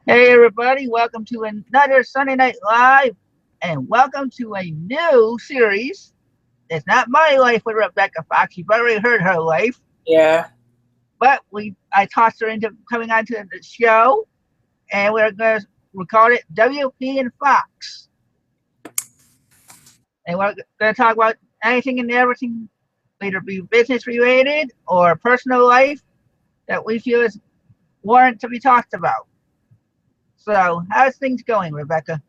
Hey everybody, welcome to another Sunday Night Live and welcome to a new series. It's not my life with Rebecca Fox. You've already heard her life, Yeah. but I tossed her into coming onto the show and we called it WP and Fox. And we're gonna talk about anything and everything, either be business related or personal life that we feel is warrant to be talked about. So how's things going, Rebecca?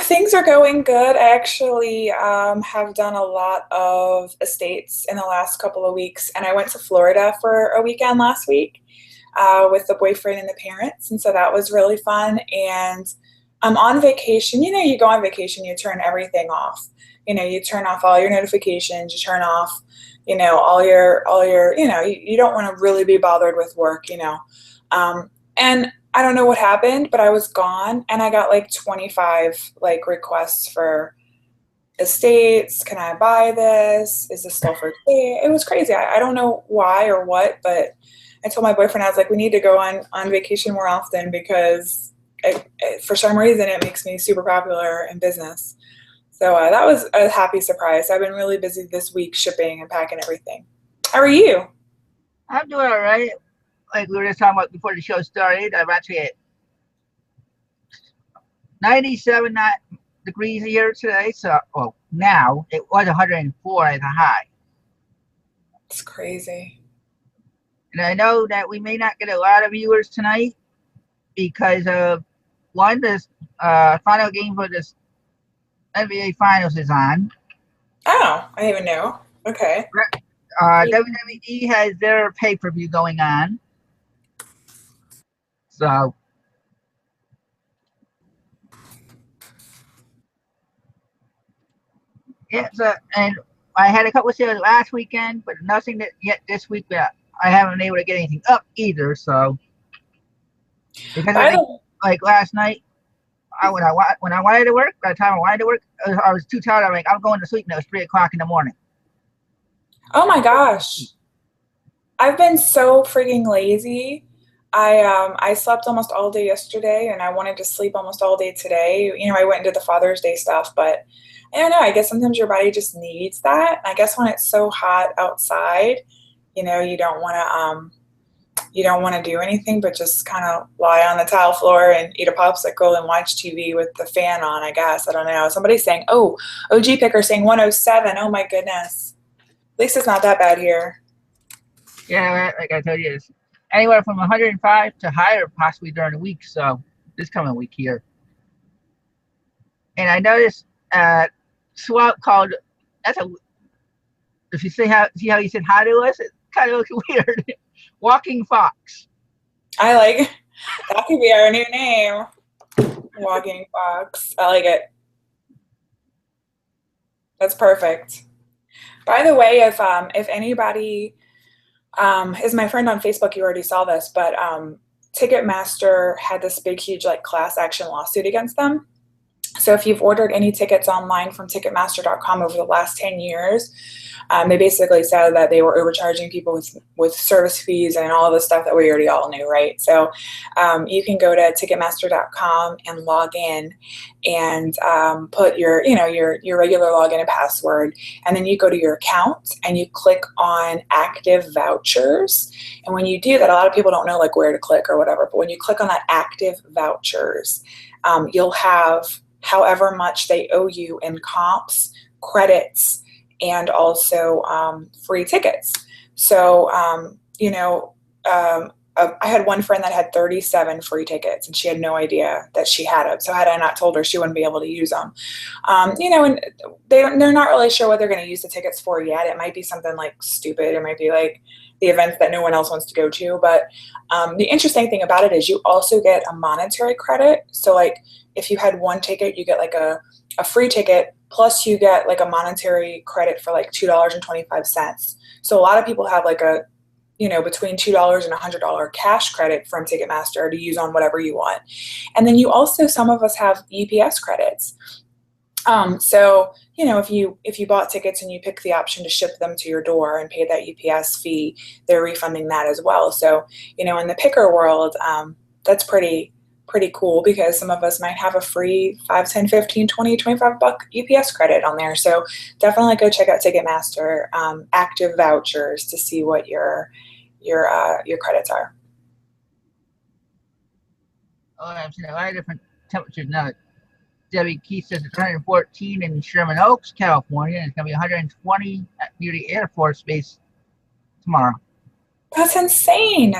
Things are going good. I actually have done a lot of estates in the last couple of weeks, and I went to Florida for a weekend last week with the boyfriend and the parents, and so that was really fun. And I'm on vacation. You know, you go on vacation, you turn everything off. You know, you turn off all your notifications, you turn off, you don't want to really be bothered with work, and I don't know what happened, but I was gone and I got like 25 like requests for estates. Can I buy this? Is this still for sale? It was crazy. I don't know why or what, but I told my boyfriend, I was like, we need to go on vacation more often because for some reason it makes me super popular in business. So that was a happy surprise. I've been really busy this week shipping and packing everything. How are you? I'm doing all right. Like we were just talking about before the show started, I'm actually at 97 degrees here today. So, well, now it was 104 as a high. It's crazy. And I know that we may not get a lot of viewers tonight because of one, this final game for this NBA Finals is on. Oh, I didn't even know. Okay. WWE has their pay per view going on. So, yeah, so, and I had a couple of sales last weekend, but nothing that yet this week. But I haven't been able to get anything up either. So, because I By think the like last night, when I wanted to work, by the time I wanted to work, I was too tired. I'm like, I'm going to sleep, and it was 3 o'clock in the morning. Oh my gosh. I've been so freaking lazy. I slept almost all day yesterday and I wanted to sleep almost all day today. You know, I went and did the Father's Day stuff, but I don't know, I guess sometimes your body just needs that. I guess when it's so hot outside, you know, you don't want to do anything but just kind of lie on the tile floor and eat a popsicle and watch TV with the fan on, I guess. I don't know. Somebody's saying, oh, OG Picker saying 107. Oh my goodness. At least it's not that bad here. Yeah, like I told you, it's anywhere from 105 to higher, possibly during the week. So this coming week here, and I noticed swap called. That's a if you see how you said hi to us, it kind of looks weird. Walking Fox. I like that could be our new name. Walking Fox. I like it. That's perfect. By the way, if anybody is my friend on Facebook, you already saw this, but Ticketmaster had this big, huge like class action lawsuit against them. So if you've ordered any tickets online from Ticketmaster.com over the last 10 years, they basically said that they were overcharging people with service fees and all of the stuff that we already all knew, right? So you can go to Ticketmaster.com and log in and put your regular login and password, and then you go to your account and you click on active vouchers. And when you do that, a lot of people don't know like where to click or whatever, but when you click on that active vouchers, you'll have however much they owe you in comps, credits, and also free tickets. So, I had one friend that had 37 free tickets and she had no idea that she had them. So had I not told her, she wouldn't be able to use them. And they're not really sure what they're going to use the tickets for yet. It might be something like stupid. It might be like the events that no one else wants to go to. But the interesting thing about it is you also get a monetary credit. So like if you had one ticket, you get like a free ticket, plus you get like a monetary credit for like $2.25. So a lot of people have like between $2 and $100 cash credit from Ticketmaster to use on whatever you want. And then some of us have UPS credits. If you bought tickets and you pick the option to ship them to your door and pay that UPS fee, they're refunding that as well. So, in the picker world, pretty cool because some of us might have a free 5, 10, 15, 20, 25 buck UPS credit on there. So definitely go check out Ticketmaster active vouchers to see what your credits are. Oh, I've seen a lot of different temperatures now. Debbie Keith says it's 114 in Sherman Oaks, California, and it's going to be 120 near the Air Force Base tomorrow. That's insane.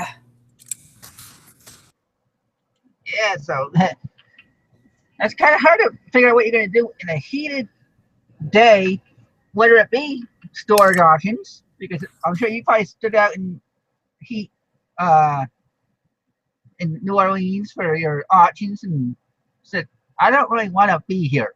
Yeah, so that's kind of hard to figure out what you're going to do in a heated day, whether it be storage options, because I'm sure you probably stood out in heat in New Orleans for your auctions and said, I don't really want to be here.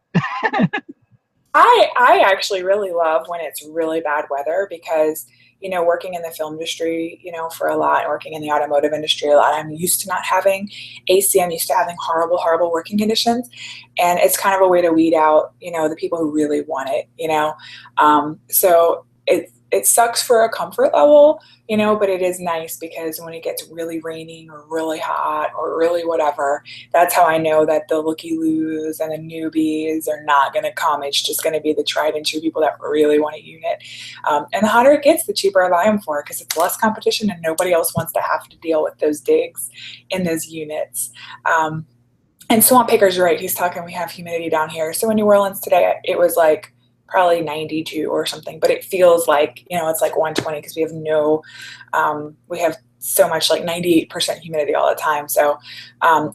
I actually really love when it's really bad weather because, working in the film industry, for a lot, working in the automotive industry a lot, I'm used to not having AC. I'm used to having horrible, horrible working conditions. And it's kind of a way to weed out, the people who really want it, So it sucks for a comfort level, but it is nice because when it gets really raining or really hot or really whatever, that's how I know that the looky-loos and the newbies are not going to come. It's just going to be the tried and true people that really want a unit. And the hotter it gets, the cheaper I buy them for because it's less competition and nobody else wants to have to deal with those digs in those units. And Swamp Picker's right. He's talking, we have humidity down here. So in New Orleans today, it was like probably 92 or something, but it feels like, it's like 120 because we have so much like 98% humidity all the time. So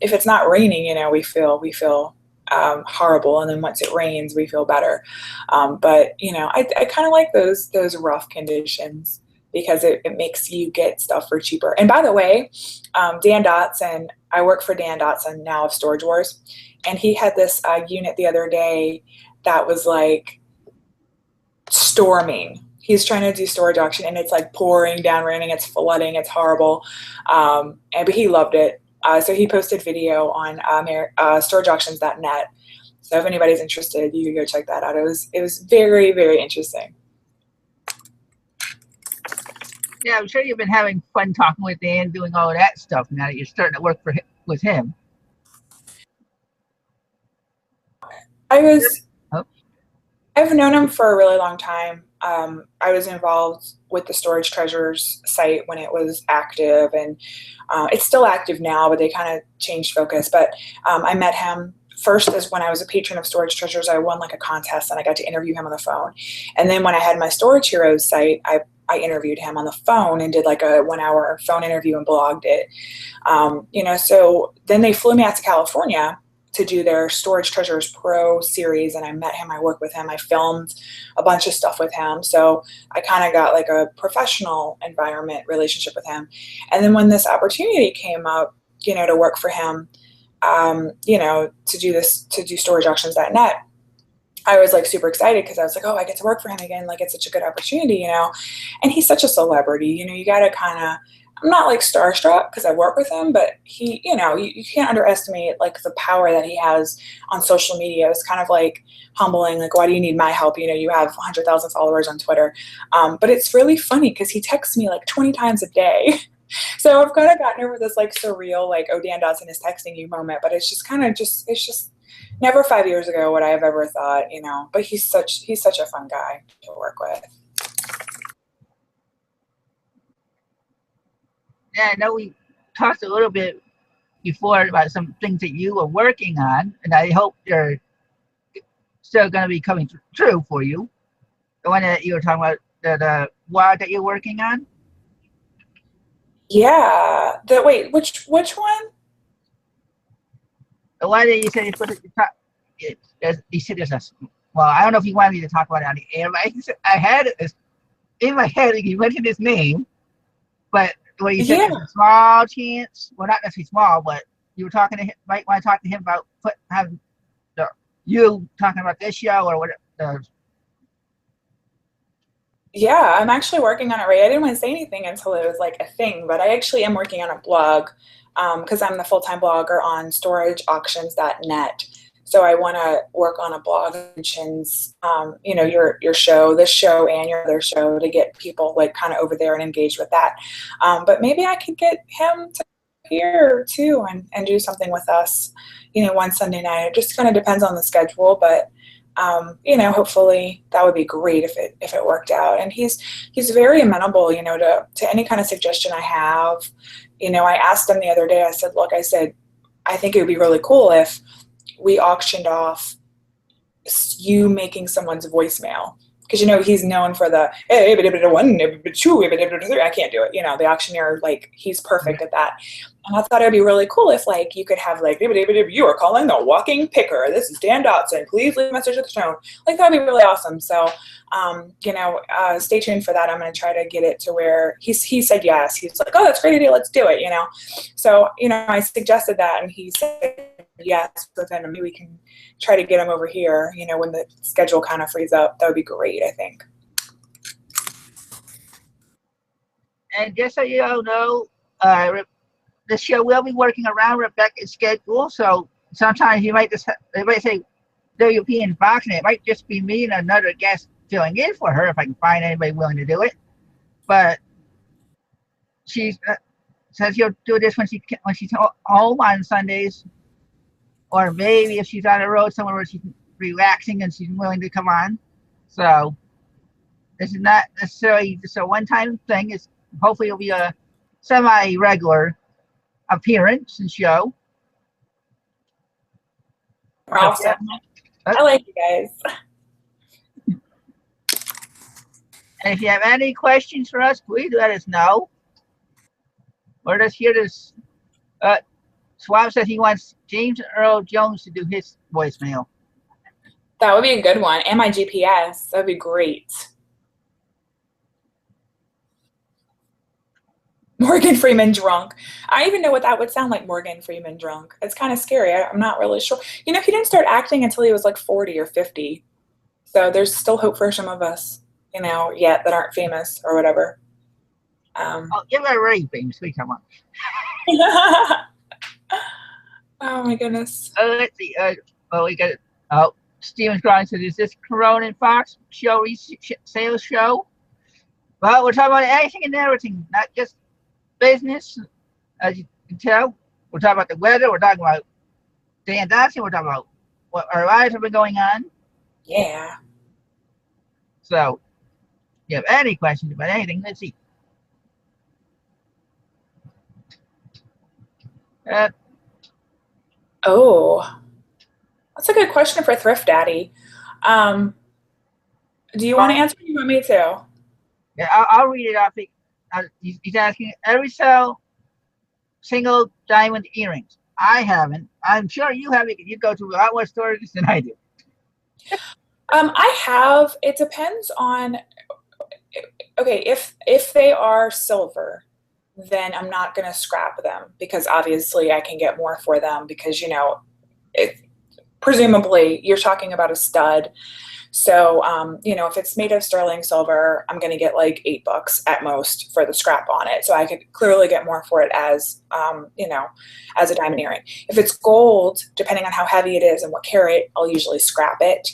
if it's not raining, we feel horrible. And then once it rains, we feel better. But I kind of like those rough conditions because it makes you get stuff for cheaper. And by the way, Dan Dotson, I work for Dan Dotson now of Storage Wars, and he had this unit the other day that was like storming. He's trying to do storage auction and it's like pouring down, raining, it's flooding, it's horrible. But he loved it. So he posted video on storageauctions.net. So if anybody's interested, you can go check that out. It was very, very interesting. Yeah, I'm sure you've been having fun talking with Dan, doing all of that stuff now that you're starting to work with him. I've known him for a really long time. I was involved with the Storage Treasures site when it was active, and it's still active now, but they kind of changed focus. But I met him first as when I was a patron of Storage Treasures. I won like a contest and I got to interview him on the phone. And then when I had my Storage Heroes site, I interviewed him on the phone and did like a 1-hour phone interview and blogged it. So then they flew me out to California to do their Storage Treasures Pro series, and I met him, I worked with him, I filmed a bunch of stuff with him, so I kind of got like a professional environment relationship with him. And then when this opportunity came up, to work for him, to do storageauctions.net, I was like super excited because I was like, oh, I get to work for him again, like it's such a good opportunity, and he's such a celebrity, you gotta kind of, I'm not like starstruck because I work with him, but he, you can't underestimate like the power that he has on social media. It's kind of like humbling. Like, why do you need my help? You have 100,000 followers on Twitter. But it's really funny because he texts me like 20 times a day. So I've kind of gotten over this like surreal, like, oh, Dan Dotson is texting you moment, but it's just it's just never 5 years ago would I have ever thought, but he's such a fun guy to work with. Yeah, I know we talked a little bit before about some things that you were working on, and I hope they're still going to be coming true for you. The one that you were talking about, the blog that you're working on? Yeah. Which one? The one that you said you're supposed to talk, you said there's a, well, I don't know if you wanted me to talk about it on the air, but I had it in my head, you mentioned his name, but where you said there's a small chance, well, not necessarily small, but you were talking to him, might want to talk to him about having you talking about this show or whatever. Yeah, I'm actually working on it right. I didn't want to say anything until it was like a thing, but I actually am working on a blog because I'm the full-time blogger on storageauctions.net. So I want to work on a blog that mentions, your show, this show, and your other show to get people like kind of over there and engaged with that. But maybe I could get him to here too and do something with us, one Sunday night. It just kind of depends on the schedule, but hopefully that would be great if it worked out. And he's very amenable, to any kind of suggestion I have. I asked him the other day, I said, look, I think it would be really cool if we auctioned off you making someone's voicemail. Because, he's known for the, hey, one, two, I can't do it. The auctioneer, he's perfect at that. And I thought it would be really cool if, you could have, you are calling the walking picker. This is Dan Dotson. Please leave a message at the tone. That would be really awesome. So, stay tuned for that. I'm going to try to get it to where he said yes. He's like, oh, that's a great idea. Let's do it, So, I suggested that, and he said yes. So then maybe we can try to get him over here, when the schedule kind of frees up. That would be great, I think. And just so you all know, the show will be working around Rebecca's schedule, so sometimes you might say WPN Fox, and it might just be me and another guest filling in for her if I can find anybody willing to do it. But she says she'll do this when she's home on Sundays, or maybe if she's on the road somewhere where she's relaxing and she's willing to come on. So this is not necessarily just a one-time thing. It's hopefully it'll be a semi-regular appearance and show. Awesome. I like you guys. And if you have any questions for us, please let us know. We're just here to Swab says he wants James Earl Jones to do his voicemail. That would be a good one. And my GPS. That would be great. Morgan Freeman drunk. I even know what that would sound like, Morgan Freeman drunk. It's kind of scary. I'm not really sure. He didn't start acting until he was 40 or 50. So there's still hope for some of us, yet that aren't famous or whatever. You're already famous. Please come on. Oh my goodness. Let's see. We got it. Oh, Steven Scroggs says, is this Corona and Fox show sales show? Well, we're talking about anything and everything, not just business. As you can tell, we're talking about the weather. We're talking about Dan Dotson. We're talking about what our lives have been going on. Yeah. So, if you have any questions about anything, let's see. That's a good question for Thrift Daddy. Do you want to answer or do you want me to? Yeah, I'll read it off. He's asking, ever sell single diamond earrings? I haven't. I'm sure you have it. You go to a lot more stores than I do. I have. It depends on. Okay, if they are silver, then I'm not going to scrap them because obviously I can get more for them because presumably you're talking about a stud. So, if it's made of sterling silver, I'm going to get $8 at most for the scrap on it. So I could clearly get more for it as a diamond earring. If it's gold, depending on how heavy it is and what carat, I'll usually scrap it.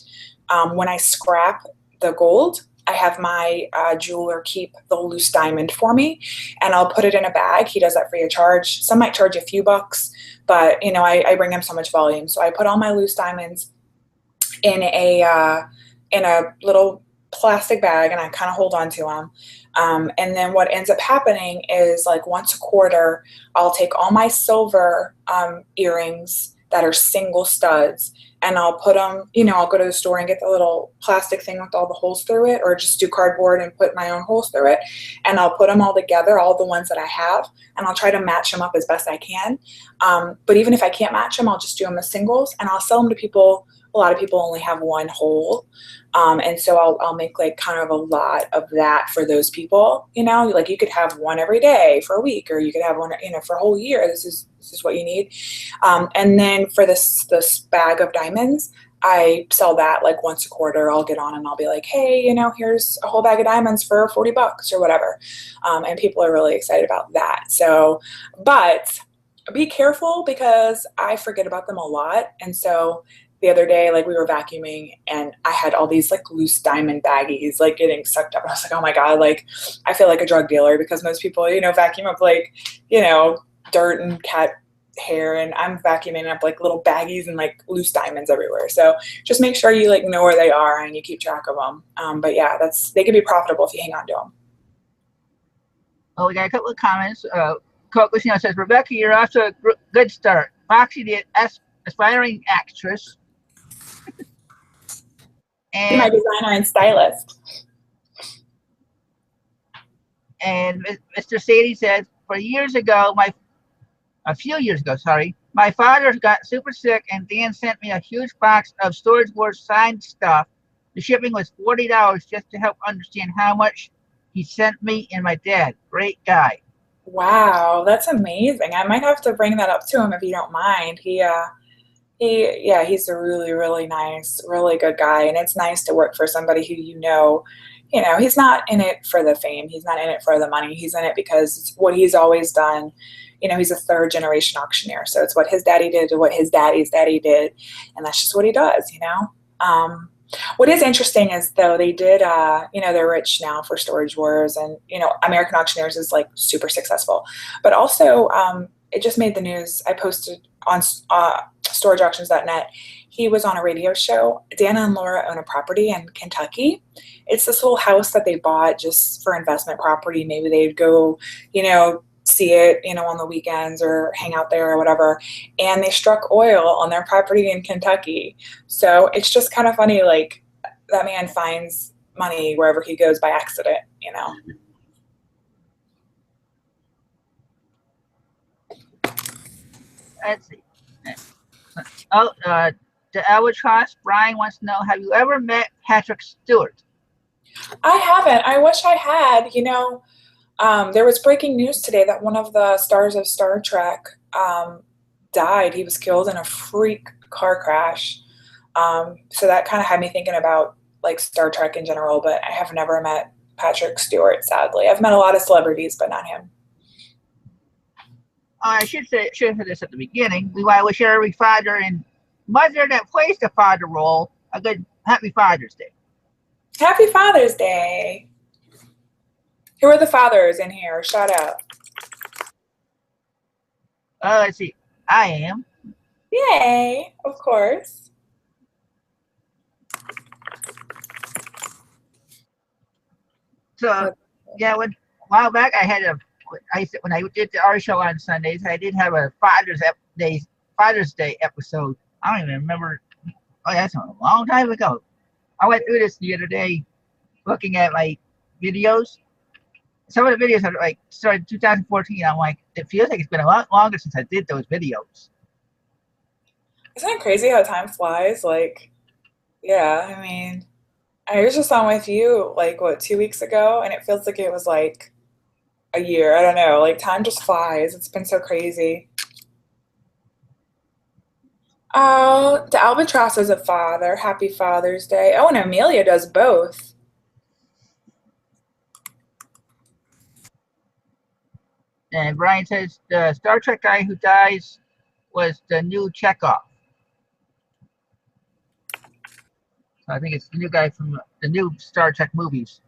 When I scrap the gold, I have my jeweler keep the loose diamond for me and I'll put it in a bag. He does that free of charge. Some might charge a few bucks, but I bring him so much volume. So I put all my loose diamonds in a little plastic bag and I kind of hold on to them. And then what ends up happening is once a quarter, I'll take all my silver earrings that are single studs and I'll put them, I'll go to the store and get the little plastic thing with all the holes through it or just do cardboard and put my own holes through it. And I'll put them all together, all the ones that I have, and I'll try to match them up as best I can. But even if I can't match them, I'll just do them as singles and I'll sell them to people. A lot of people only have one hole. And so I'll make kind of a lot of that for those people, you could have one every day for a week, or you could have one, for a whole year. This is what you need. And then for this bag of diamonds, I sell that once a quarter. I'll get on and I'll be like, hey, here's a whole bag of diamonds for $40 or whatever. And people are really excited about that. So, but be careful because I forget about them a lot. And so the other day, we were vacuuming and I had all these loose diamond baggies getting sucked up. And I was like, oh my God, I feel like a drug dealer because most people, vacuum up dirt and cat hair, and I'm vacuuming up like little baggies and like loose diamonds everywhere. So just make sure you like know where they are and you keep track of them. But yeah, they can be profitable if you hang on to them. Oh, we got a couple of comments. Coco says, Rebecca, you're off to a good start. Foxy, the aspiring actress. And my designer and stylist. And Mr. Sadie says, a few years ago, my father got super sick and Dan sent me a huge box of Storage Wars signed stuff. The shipping was $40 just to help understand how much he sent me and my dad. Great guy. Wow, that's amazing. I might have to bring that up to him if you don't mind. He's a really, really nice, really good guy. And it's nice to work for somebody who he's not in it for the fame. He's not in it for the money. He's in it because it's what he's always done. He's a third generation auctioneer. So it's what his daddy did, what his daddy's daddy did. And that's just what he does, What is interesting is though they did, they're rich now for Storage Wars, and American Auctioneers is like super successful, but also it just made the news. I posted on storageauctions.net. He was on a radio show. Dana and Laura own a property in Kentucky. It's this little house that they bought just for investment property. Maybe they'd go, see it, on the weekends or hang out there or whatever. And they struck oil on their property in Kentucky. So it's just kind of funny, like that man finds money wherever he goes by accident, Let's see. Oh, the Albatross, Brian wants to know, have you ever met Patrick Stewart? I haven't. I wish I had. There was breaking news today that one of the stars of Star Trek died. He was killed in a freak car crash. So that kind of had me thinking about like Star Trek in general, but I have never met Patrick Stewart, sadly. I've met a lot of celebrities, but not him. I should have said this at the beginning. We want to wish every father and mother that plays the father role a good happy Father's Day. Happy Father's Day. Who are the fathers in here? Shout out. Let's see. I am. Yay, of course. So, yeah, a while back when I did our show on Sundays, I did have a Father's Day episode. I don't even remember. Oh, that's a long time ago. I went through this the other day looking at my videos. Some of the videos are like started 2014. I'm like, it feels like it's been a lot longer since I did those videos. Isn't it crazy how time flies? Like, yeah, I mean, I was just on with you, 2 weeks ago, and it feels like it was like a year. I don't know. Like, time just flies. It's been so crazy. Oh, the Albatross is a father. Happy Father's Day. Oh, and Amelia does both. And Brian says the Star Trek guy who dies was the new Chekhov. So I think it's the new guy from the new Star Trek movies.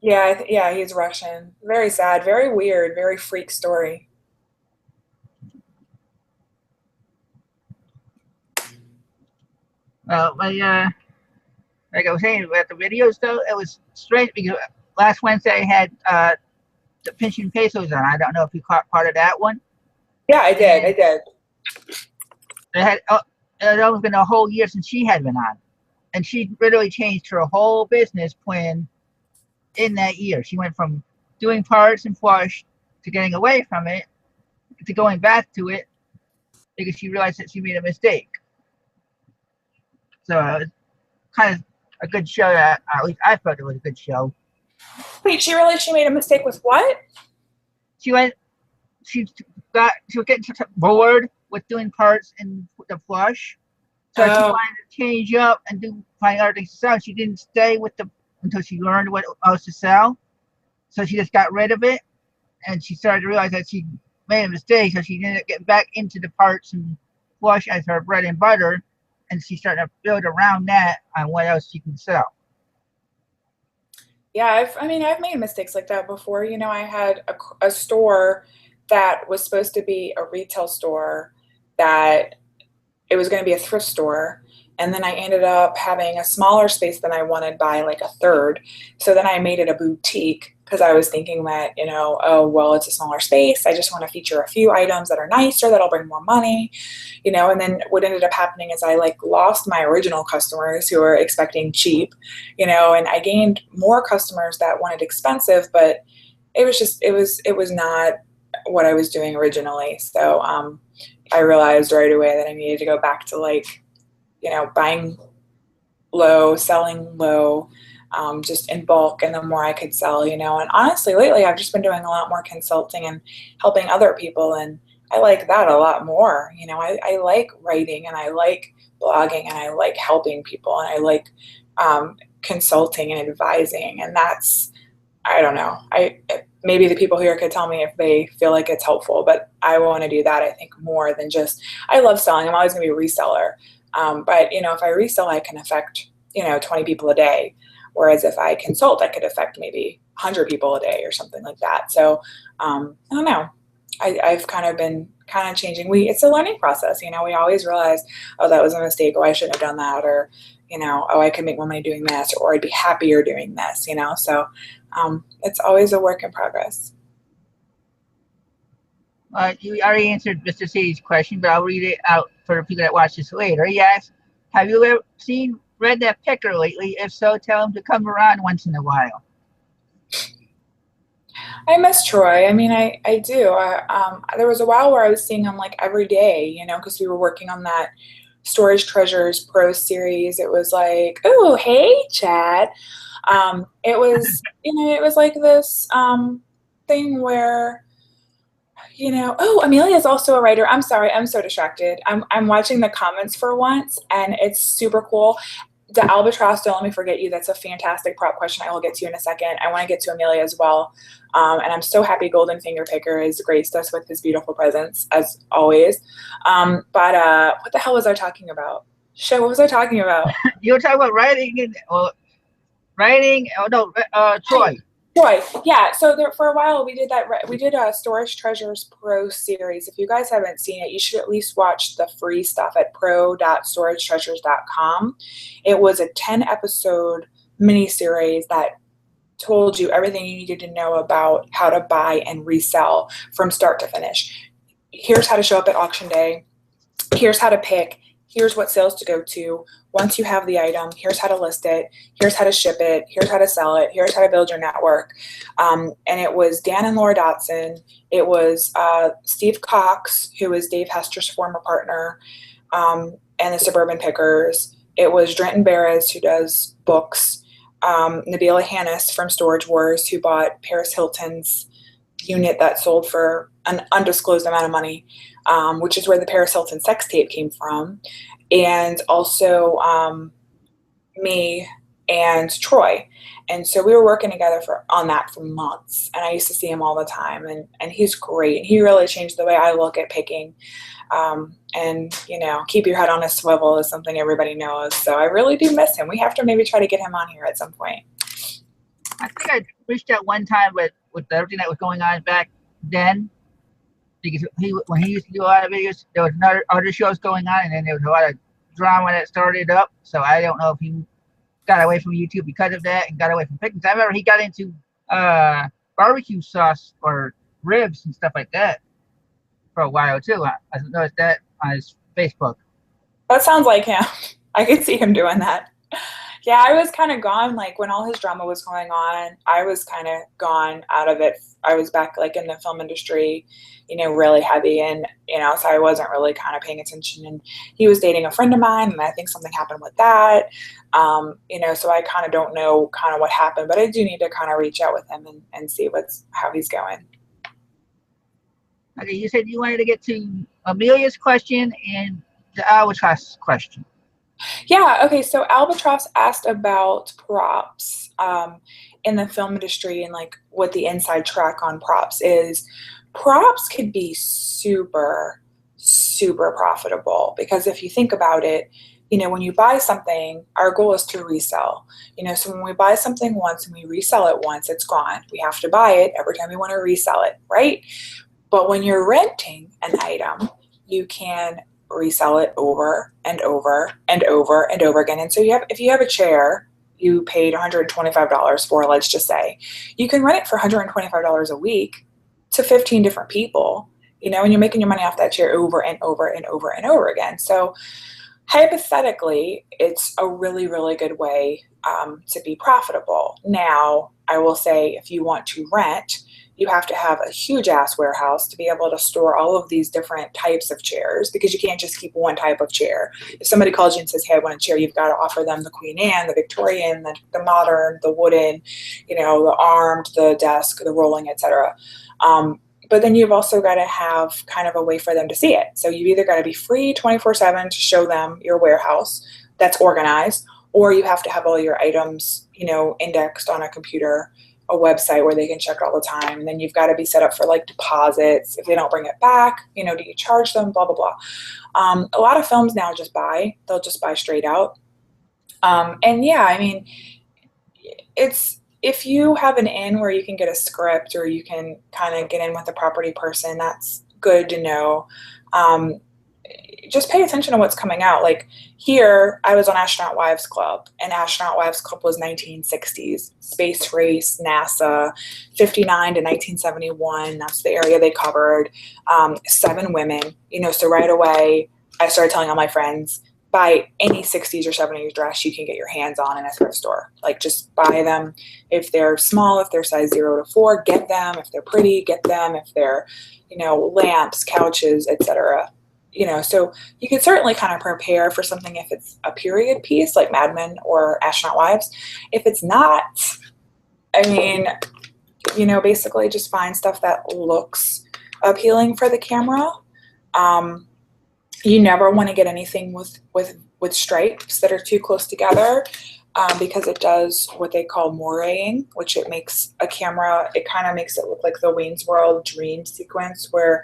Yeah, he's Russian. Very sad, very weird, very freak story. Like I was saying about the videos, though, it was strange because last Wednesday I had the Pinching Pesos on. I don't know if you caught part of that one. Yeah, I did. It had almost been a whole year since she had been on, and she literally changed her whole business plan in that year. She went from doing parts and flush to getting away from it to going back to it because she realized that she made a mistake. So it was kind of a good show. At least I thought it was a good show. Wait, she made a mistake with what? She was getting bored with doing parts and the flush. So she wanted to change up and find other things to sell. She didn't stay with until she learned what else to sell. So she just got rid of it, and she started to realize that she made a mistake. So she ended up getting back into the parts and flush as her bread and butter, and she started to build around that on what else she can sell. Yeah, I've made mistakes like that before. I had a store that was supposed to be a retail store, that it was going to be a thrift store. And then I ended up having a smaller space than I wanted by like a third. So then I made it a boutique because I was thinking that, oh, well, it's a smaller space. I just want to feature a few items that are nicer, that'll bring more money, and then what ended up happening is I like lost my original customers who were expecting cheap, and I gained more customers that wanted expensive, but it was not what I was doing originally. So I realized right away that I needed to go back to like, buying low, selling low, just in bulk, and the more I could sell, and honestly, lately I've just been doing a lot more consulting and helping other people, and I like that a lot more. I like writing, and I like blogging, and I like helping people, and I like consulting and advising, and that's, I don't know. Maybe the people here could tell me if they feel like it's helpful, but I want to do that, I think, more than just, I love selling. I'm always going to be a reseller. But, if I resell, I can affect, 20 people a day. Whereas if I consult, I could affect maybe 100 people a day or something like that. So I don't know. I've kind of been changing. It's a learning process. We always realize, oh, that was a mistake. Oh, I shouldn't have done that. Or, oh, I could make more money doing this, or I'd be happier doing this, So it's always a work in progress. You already answered Mr. City's question, but I'll read it out for the people that watch this later. He asked, have you ever read that picker lately? If so, tell him to come around once in a while. I miss Troy. I mean, I do. There was a while where I was seeing him like every day, because we were working on that Storage Treasures Pro series. It was like, oh, hey, Chad. It was, it was like this thing where, oh, Amelia is also a writer. I'm sorry, I'm so distracted. I'm watching the comments for once, and it's super cool. The albatross, don't let me forget you. That's a fantastic prop question I will get to in a second. I want to get to Amelia as well. And I'm so happy Golden Finger Picker has graced us with his beautiful presence, as always. But what the hell was I talking about? What was I talking about? You were talking about writing Troy. Troy, yeah. So for a while we did that. We did a Storage Treasures Pro series. If you guys haven't seen it, you should at least watch the free stuff at pro.storagetreasures.com. It was a 10-episode mini-series that told you everything you needed to know about how to buy and resell from start to finish. Here's how to show up at auction day. Here's how to pick. Here's what sales to go to. Once you have the item, here's how to list it. Here's how to ship it. Here's how to sell it. Here's how to build your network. And it was Dan and Laura Dotson. It was Steve Cox, who is Dave Hester's former partner, and the Suburban Pickers. It was Drenton Barris, who does books. Nabila Hannis from Storage Wars, who bought Paris Hilton's unit that sold for an undisclosed amount of money, which is where the Paris Hilton sex tape came from. And also me and Troy. And so we were working together on that for months. And I used to see him all the time. And he's great. He really changed the way I look at picking. And, keep your head on a swivel is something everybody knows. So I really do miss him. We have to maybe try to get him on here at some point. I think I reached out one time with everything that was going on back then. Because when he used to do a lot of videos, there was other shows going on, and then there was a lot of drama that started up. So I don't know if he got away from YouTube because of that and got away from pickings. I remember he got into barbecue sauce or ribs and stuff like that for a while too. I noticed that on his Facebook. That sounds like him. I could see him doing that. Yeah, I was kind of gone, like when all his drama was going on, I was kind of gone out of it. I was back like in the film industry, really heavy, and, so I wasn't really kind of paying attention, and he was dating a friend of mine, and I think something happened with that, so I kind of don't know kind of what happened, but I do need to kind of reach out with him and see how he's going. Okay, you said you wanted to get to Amelia's question and the albatross question. Yeah, okay, so Albatross asked about props in the film industry and like what the inside track on props is. Props could be super, super profitable because if you think about it, when you buy something, our goal is to resell. So when we buy something once and we resell it once, it's gone. We have to buy it every time we want to resell it, right? But when you're renting an item, you can resell it over and over and over and over again. And so if you have a chair you paid $125 for, let's just say, you can rent it for $125 a week to 15 different people, and you're making your money off that chair over and over and over and over again. So hypothetically, it's a really, really good way to be profitable. Now, I will say if you want to rent, you have to have a huge ass warehouse to be able to store all of these different types of chairs, because you can't just keep one type of chair. If somebody calls you and says, hey, I want a chair, you've got to offer them the Queen Anne, the Victorian, the modern, the wooden, the armed, the desk, the rolling, etc. But then you've also got to have kind of a way for them to see it. So you've either got to be free 24/7 to show them your warehouse that's organized, or you have to have all your items, indexed on a computer, a website where they can check it all the time. And then you've got to be set up for like deposits. If they don't bring it back, do you charge them, blah, blah, blah. A lot of films now they'll just buy straight out. And yeah, I mean, if you have an in where you can get a script or you can kind of get in with a property person, that's good to know. Just pay attention to what's coming out. Like here, I was on Astronaut Wives Club, and Astronaut Wives Club was 1960s, space race, NASA, 59 to 1971. That's the area they covered. 7 women, so right away, I started telling all my friends, buy any 60s or 70s dress you can get your hands on in a thrift store. Like, just buy them. If they're small, if they're size 0 to 4, get them. If they're pretty, get them. If they're, lamps, couches, etc. So you can certainly kind of prepare for something if it's a period piece like Mad Men or Astronaut Wives. If it's not, I mean, basically just find stuff that looks appealing for the camera. You never want to get anything with stripes that are too close together, because it does what they call moraying, which it makes a camera, it kind of makes it look like the Wayne's World dream sequence where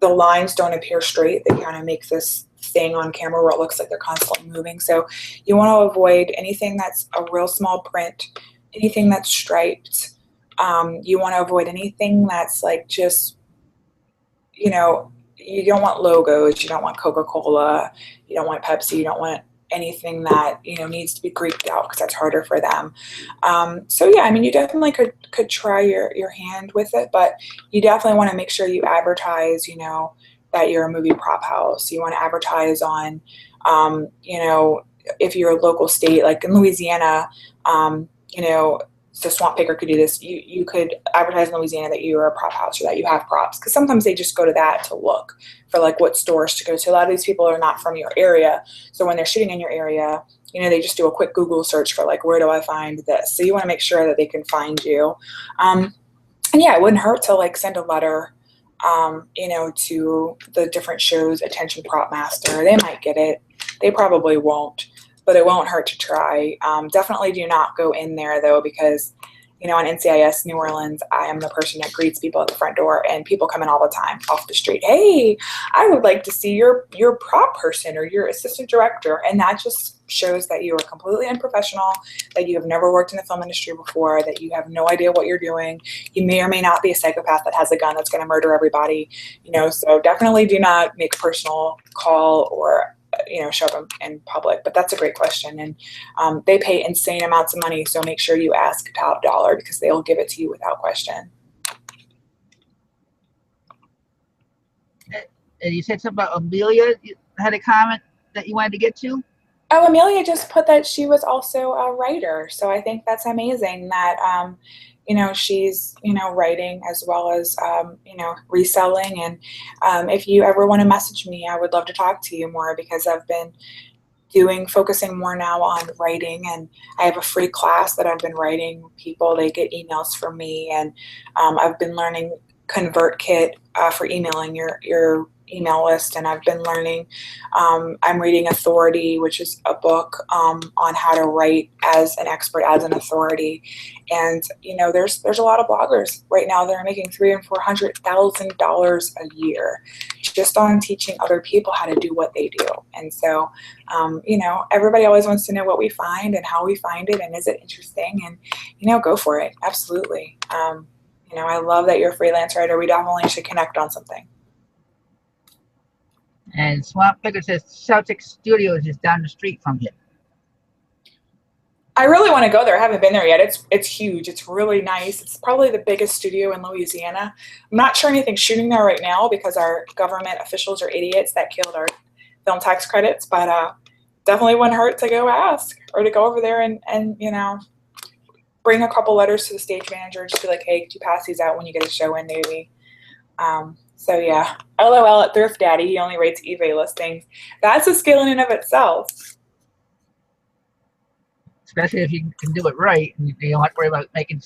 the lines don't appear straight. They kind of make this thing on camera where it looks like they're constantly moving. So you want to avoid anything that's a real small print, anything that's striped. You want to avoid anything that's like just, you don't want logos. You don't want Coca-Cola. You don't want Pepsi. You don't want anything that, needs to be Greeked out, because that's harder for them. So yeah, I mean, you definitely could try your hand with it, but you definitely want to make sure you advertise, that you're a movie prop house. You want to advertise on, if you're a local state, like in Louisiana, so Swamp Picker could do this. You could advertise in Louisiana that you're a prop house or that you have props, because sometimes they just go to that to look for like what stores to go to. A lot of these people are not from your area, so when they're shooting in your area, they just do a quick Google search for like, where do I find this? So you want to make sure that they can find you. And yeah, it wouldn't hurt to like send a letter, to the different shows, attention prop master. They might get it. They probably won't, but it won't hurt to try. Definitely do not go in there though, because, on NCIS New Orleans, I am the person that greets people at the front door, and people come in all the time off the street. Hey, I would like to see your prop person or your assistant director. And that just shows that you are completely unprofessional, that you have never worked in the film industry before, that you have no idea what you're doing. You may or may not be a psychopath that has a gun that's going to murder everybody, so definitely do not make a personal call or show them in public. But that's a great question, and they pay insane amounts of money, so make sure you ask top dollar, because they'll give it to you without question. And you said something about Amelia. You had a comment that you wanted to get to? Oh, Amelia just put that she was also a writer, so I think that's amazing that she's writing as well as reselling. And if you ever want to message me, I would love to talk to you more, because I've been focusing more now on writing, and I have a free class that I've been writing people. They get emails from me, and I've been learning ConvertKit for emailing your email list, and I've been learning. I'm reading Authority, which is a book on how to write as an expert, as an authority. And there's a lot of bloggers right now that are making $300,000 and $400,000 a year just on teaching other people how to do what they do. And so everybody always wants to know what we find and how we find it, and is it interesting, and go for it. Absolutely. You know, I love that you're a freelance writer. We definitely should connect on something. And Swamp Liquor says Celtic Studios is down the street from him. I really want to go there. I haven't been there yet. It's huge. It's really nice. It's probably the biggest studio in Louisiana. I'm not sure anything's shooting there right now because our government officials are idiots that killed our film tax credits, but definitely wouldn't hurt to go ask or to go over there and you know, bring a couple letters to the stage manager, just be like, hey, could you pass these out when you get a show in, maybe? So yeah, LOL at Thrift Daddy. He only rates eBay listings. That's a skill in and of itself. Especially if you can do it right, and you don't have to worry about making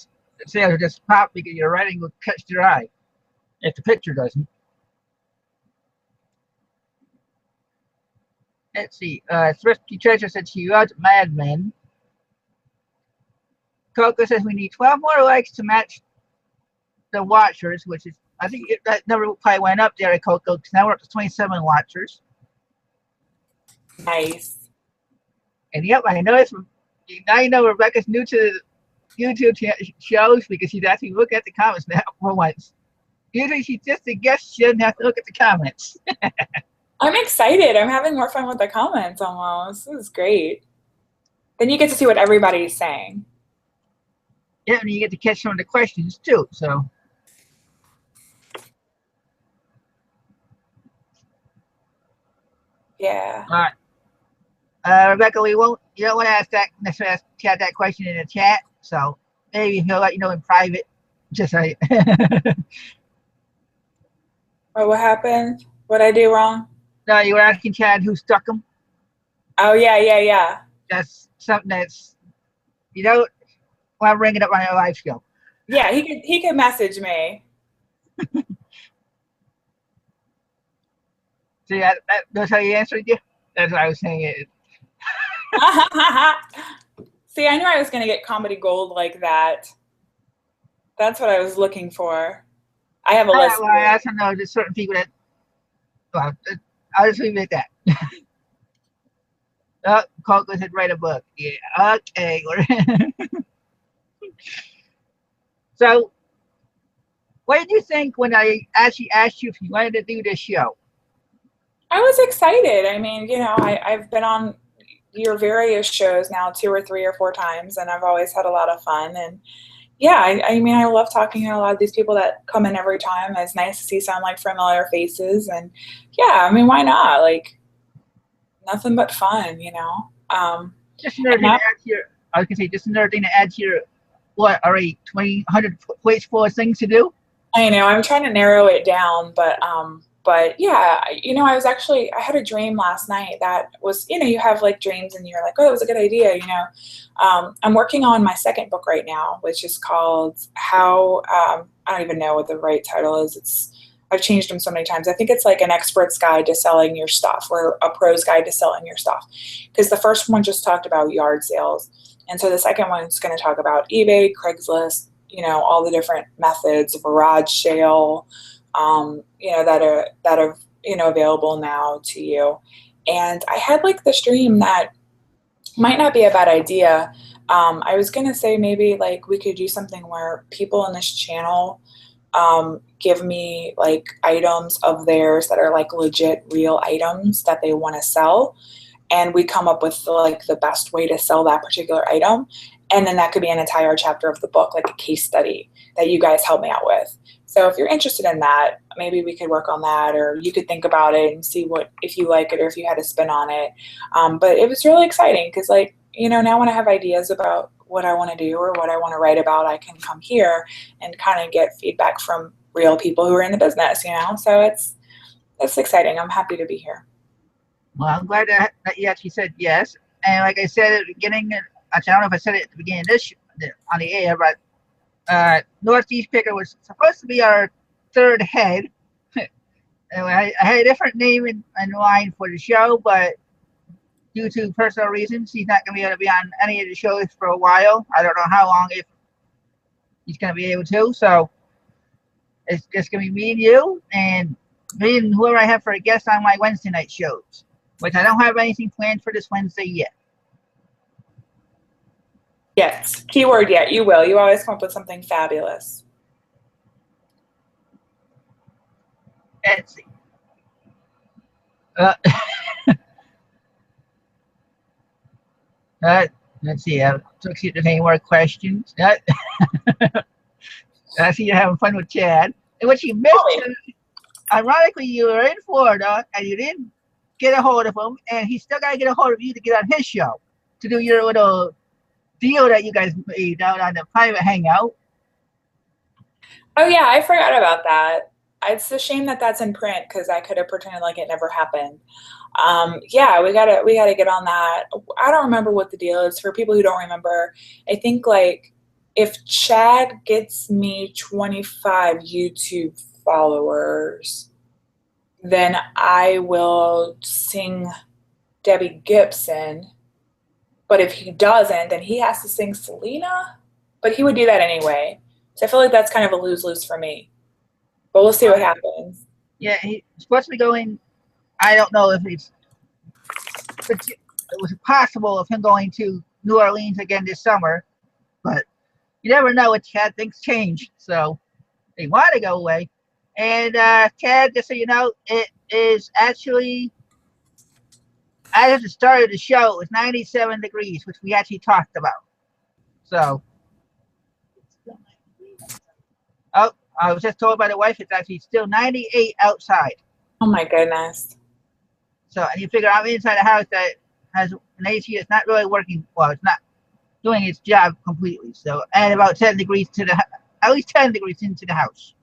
sales just pop because your writing will catch your eye if the picture doesn't. Let's see. Thrifty Treasure said she loves Mad Men. Coco says we need 12 more likes to match the watchers, which is, I think that number probably went up there at Coco because now we're up to 27 watchers. Nice. And yep, I noticed. Now you know Rebecca's new to the YouTube shows because she's actually looking at the comments now for once. Usually she's just a guest. She doesn't have to look at the comments. I'm excited. I'm having more fun with the comments almost. This is great. Then you get to see what everybody's saying. Yeah, and you get to catch some of the questions too. So. Yeah. All right. Rebecca, you don't want to ask that necessarily chat that question in the chat, so maybe he'll let you know in private. Just say. Oh, what happened? What'd I do wrong? No, you were asking Chad who stuck him. Oh yeah. That's something that's you don't want to bring it up on your live show. Yeah, he could message me. See, that's how you answered you. That's what I was saying. See, I knew I was going to get comedy gold like that. That's what I was looking for. I have a list. Well, I also know there's certain people that. Well, I'll just leave it at that. Oh, Coco said write a book. Yeah. Okay. So, what did you think when I actually asked you if you wanted to do this show? I was excited. I mean, you know, I've been on your various shows now 2 or 3 or 4 times, and I've always had a lot of fun. And yeah, I mean, I love talking to a lot of these people that come in every time. It's nice to see some like familiar faces, and yeah, I mean, why not? Like, nothing but fun, you know. Just another thing to add to your. I was gonna say just another thing to add to your. What already 100 plates full of things to do? I know I'm trying to narrow it down, but yeah, you know, I had a dream last night that was, you know, you have like dreams and you're like, oh, it was a good idea, you know. I'm working on my second book right now, which is called How, I don't even know what the right title is. I've changed them so many times. I think it's like an expert's guide to selling your stuff or a pro's guide to selling your stuff. Because the first one just talked about yard sales. And so the second one is going to talk about eBay, Craigslist, you know, all the different methods, garage sale, you know, that are, you know, available now to you. And I had like this dream that might not be a bad idea. I was going to say maybe like we could do something where people in this channel give me like items of theirs that are like legit real items that they want to sell. And we come up with like the best way to sell that particular item. And then that could be an entire chapter of the book, like a case study that you guys help me out with. So if you're interested in that, maybe we could work on that, or you could think about it and see if you like it or if you had a spin on it. But it was really exciting because, like, you know, now when I have ideas about what I want to do or what I want to write about, I can come here and kind of get feedback from real people who are in the business, you know? So it's exciting. I'm happy to be here. Well, I'm glad that you actually said yes. And like I said at the beginning, actually, I don't know if I said it at the beginning of this on the air, but Northeast Picker was supposed to be our third head. I had a different name in line for the show, but due to personal reasons, he's not going to be able to be on any of the shows for a while. I don't know how long if he's going to be able to. So it's just going to be me and you, and me and whoever I have for a guest on my Wednesday night shows, which I don't have anything planned for this Wednesday yet. Yes. Keyword yet. You will. You always come up with something fabulous. Let's see. Uh, let's see. Let's see if there's any more questions. I see you're having fun with Chad. And what you missed, ironically, you were in Florida and you didn't get a hold of him, and he's still got to get a hold of you to get on his show to do your little deal that you guys made out on the private hangout. Oh yeah, I forgot about that. It's a shame that that's in print because I could have pretended like it never happened. Yeah, we gotta get on that. I don't remember what the deal is for people who don't remember. I think like if Chad gets me 25 YouTube followers, then I will sing Debbie Gibson. But if he doesn't, then he has to sing Selena. But he would do that anyway. So I feel like that's kind of a lose-lose for me. But we'll see what happens. Yeah, he's supposed to be going. I don't know if it was possible of him going to New Orleans again this summer, but you never know with Chad. Things change, so they want to go away. And Chad, just so you know, it is actually as the start of the show, it was 97 degrees, which we actually talked about. So, oh, I was just told by the wife it's actually still 98 outside. Oh my goodness. So, and you figure I'm inside a house that has an AC that's not really working. Well, it's not doing its job completely. So, and about 10 degrees at least 10 degrees into the house.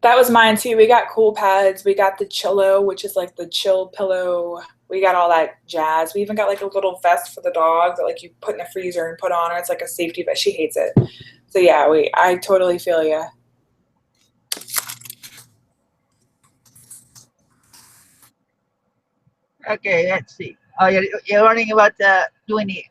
That was mine too. We got cool pads. We got the Chillo, which is like the chill pillow. We got all that jazz. We even got like a little vest for the dog that like you put in the freezer and put on her. It's like a safety vest. She hates it. So yeah, I totally feel you. Okay, let's see. Oh, you're learning about doing the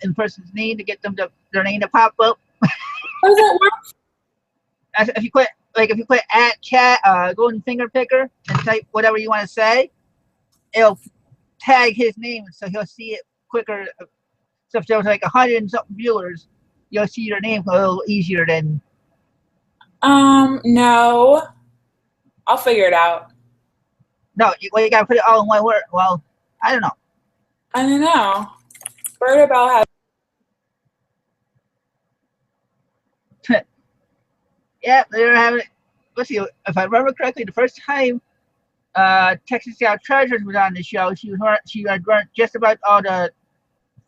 in person's name to get them their name to pop up. How does that work? If you put @chat golden finger picker and type whatever you want to say, it'll tag his name so he'll see it quicker. So if there's like 100 and something viewers, you'll see your name a little easier than. No. I'll figure it out. No, you gotta put it all in one word. Well, I don't know. I don't know. Berta Bell has. Yeah, they're having it. Let's see, if I remember correctly, the first time Texas Scout Treasures was on the show, she had learned just about all the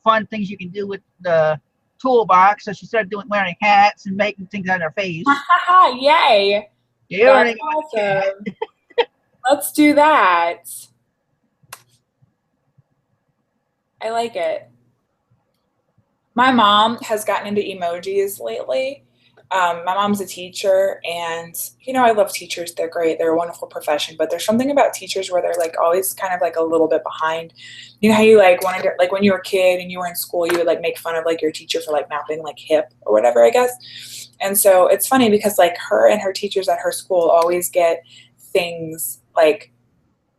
fun things you can do with the toolbox. So she started wearing hats and making things on her face. Yay! Yeah, that's awesome. Let's do that. I like it. My mom has gotten into emojis lately. My mom's a teacher, and I love teachers. They're great. They're a wonderful profession, but there's something about teachers where they're like always kind of like a little bit behind. You know how you like wanted to, like when you were a kid and you were in school, you would like make fun of like your teacher for like not being like hip or whatever, I guess. And so it's funny because like her and her teachers at her school always get things like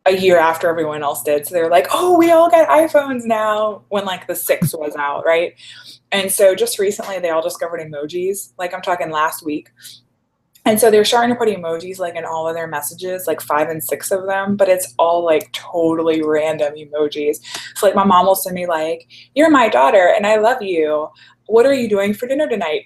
a year after everyone else did. So they're like, oh, we all got iPhones now, when like the 6 was out, right? And so just recently they all discovered emojis, like I'm talking last week. And so they're starting to put emojis like in all of their messages, like 5 and 6 of them, but it's all like totally random emojis. So like my mom will send me like, you're my daughter and I love you. What are you doing for dinner tonight? ?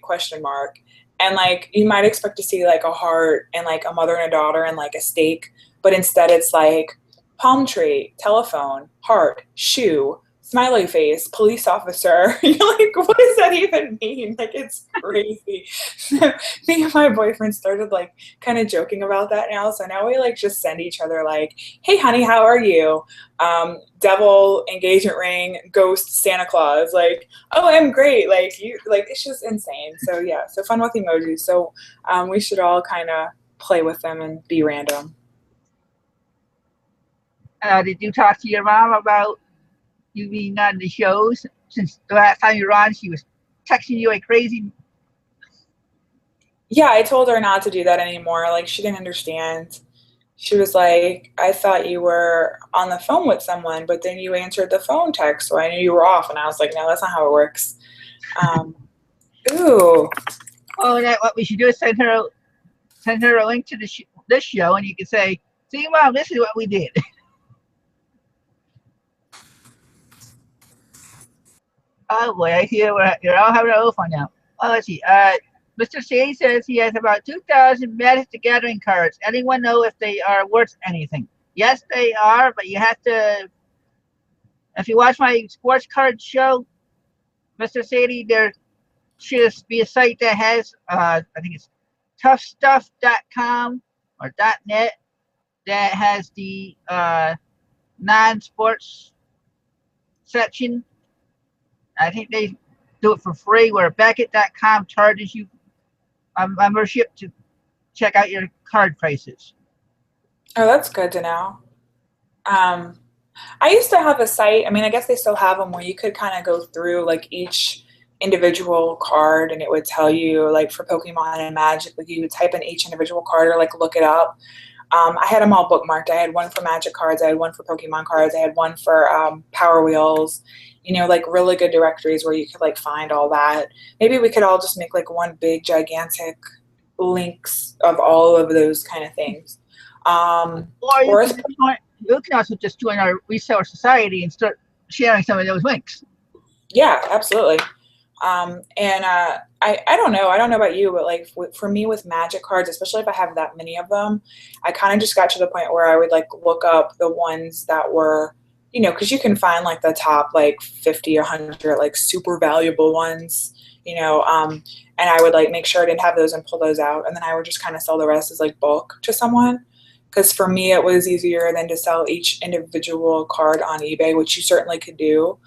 And like you might expect to see like a heart and like a mother and a daughter and like a steak, but instead it's like palm tree, telephone, heart, shoe, smiley face, police officer. You're like, what does that even mean? Like, it's crazy. So me and my boyfriend started like kind of joking about that now. So now we like just send each other like, hey honey, how are you? Devil, engagement ring, ghost, Santa Claus. Like, oh, I'm great. Like it's just insane. So yeah, so fun with emojis. So we should all kind of play with them and be random. Did you talk to your mom about you being on the shows? Since the last time you were on, she was texting you like crazy. Yeah, I told her not to do that anymore. Like, she didn't understand. She was like, I thought you were on the phone with someone, but then you answered the phone text, so I knew you were off. And I was like, no, that's not how it works. Ooh. Oh, what we should do is send her a link to the this show, and you can say, "See, Mom, this is what we did." Oh boy, I see you're all having a little fun now. Oh, let's see. Mr. C says he has about 2,000 Magic the Gathering cards. Anyone know if they are worth anything? Yes, they are, but you have to. If you watch my sports card show, Mr. Sadie, there should be a site that has, I think it's toughstuff.com or .net that has the non-sports section. I think they do it for free, where Beckett.com charges you a membership to check out your card prices. Oh, that's good to know. I used to have a site, I mean, I guess they still have them, where you could kind of go through like each individual card, and it would tell you, like for Pokemon and Magic, like you would type in each individual card or like look it up. I had them all bookmarked. I had one for Magic cards, I had one for Pokemon cards, I had one for Power Wheels, you know, like really good directories where you could like find all that. Maybe we could all just make like one big gigantic links of all of those kind of things. Or you can also just join our reseller society and start sharing some of those links. Yeah, absolutely. I don't know. I don't know about you, but like for me with Magic cards, especially if I have that many of them, I kind of just got to the point where I would like look up the ones that were, you know, because you can find like the top like 50 or 100 like super valuable ones, you know, and I would like make sure I didn't have those and pull those out, and then I would just kind of sell the rest as like bulk to someone. Because for me, it was easier than to sell each individual card on eBay, which you certainly could do.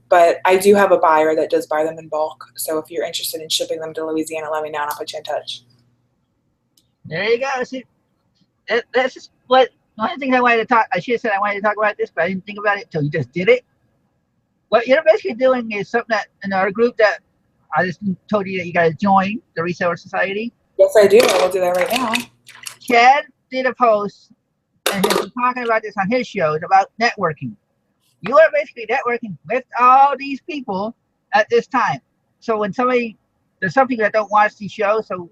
But I do have a buyer that does buy them in bulk. So if you're interested in shipping them to Louisiana, let me know and I'll put you in touch. There you go. See, that's just what one of the things I wanted to talk. I should have said I wanted to talk about this, but I didn't think about it until you just did it. What you're basically doing is something that in our group that I just told you that you got to join the Reseller Society. Yes, I do. I will do that right now. Chad did a post and has been talking about this on his shows about networking. You are basically networking with all these people at this time. So when there's some people that don't watch these shows, so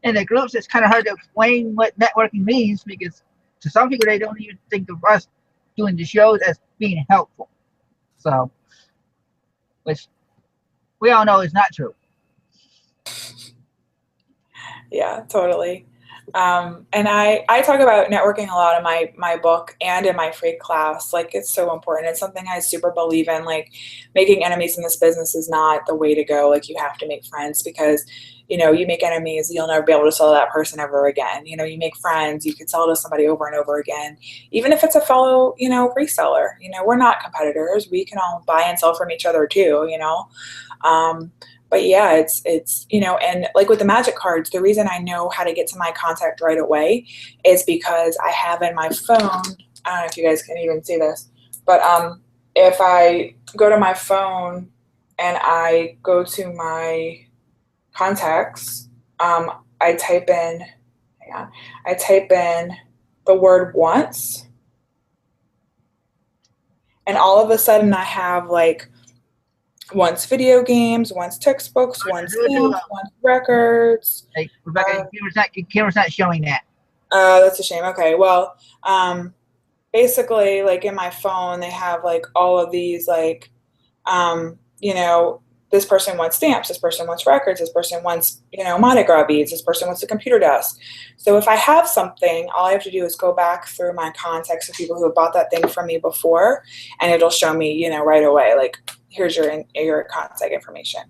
in the groups it's kind of hard to explain what networking means, because to some people they don't even think of us doing the shows as being helpful. So, which we all know is not true. Yeah, totally. And I talk about networking a lot in my book and in my free class. Like, it's so important. It's something I super believe in. Like, making enemies in this business is not the way to go. Like, you have to make friends, because, you know, you make enemies, you'll never be able to sell to that person ever again. You know, you make friends, you can sell to somebody over and over again, even if it's a fellow, you know, reseller. You know, we're not competitors. We can all buy and sell from each other too, you know. But yeah, it's, you know, and like with the Magic cards, the reason I know how to get to my contact right away is because I have in my phone, I don't know if you guys can even see this, but if I go to my phone and I go to my contacts, I type in, the word once, and all of a sudden I have like once video games, once textbooks, once stamps, once records. Hey, Rebecca, camera's not showing that. That's a shame. Okay, well, basically, like in my phone, they have like all of these, like, you know, this person wants stamps, this person wants records, this person wants, you know, Mardi Gras beads, this person wants a computer desk. So if I have something, all I have to do is go back through my contacts of people who have bought that thing from me before, and it'll show me, you know, right away, like, here's your contact information.